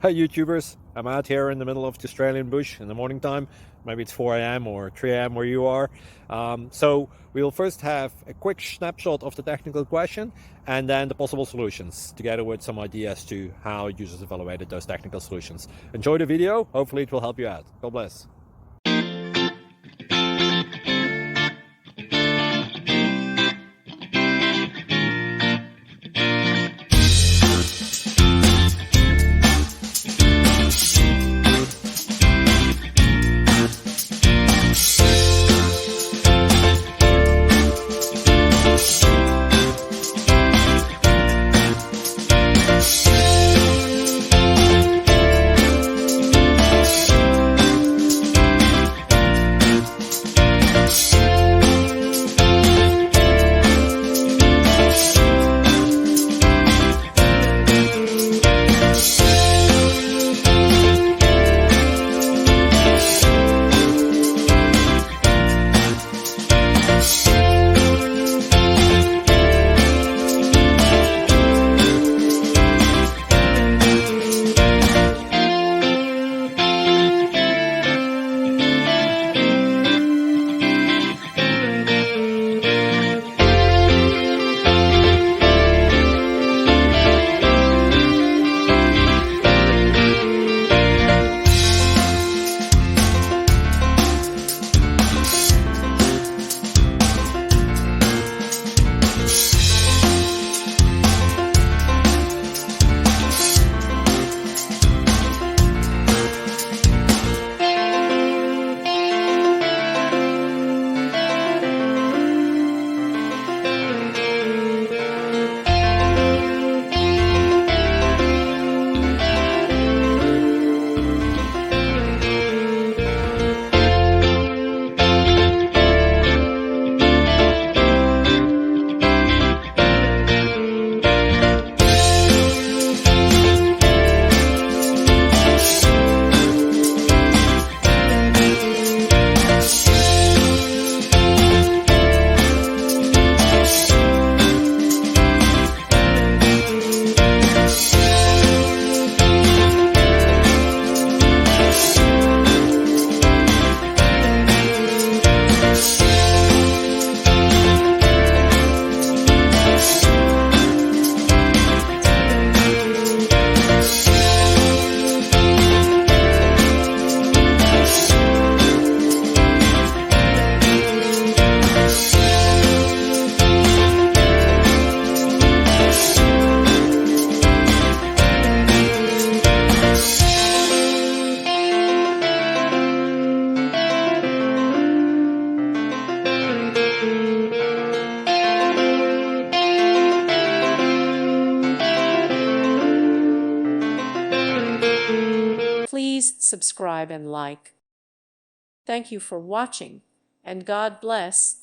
Hi YouTubers, I'm out here in the middle of the Australian bush in the morning time. Maybe it's 4 a.m. or 3 a.m. where you are. So we'll first have a quick snapshot of the technical question and then the possible solutions, together with some ideas to how users evaluated those technical solutions. Enjoy the video, hopefully it will help you out. God bless. Please subscribe and like. Thank you for watching, and God bless.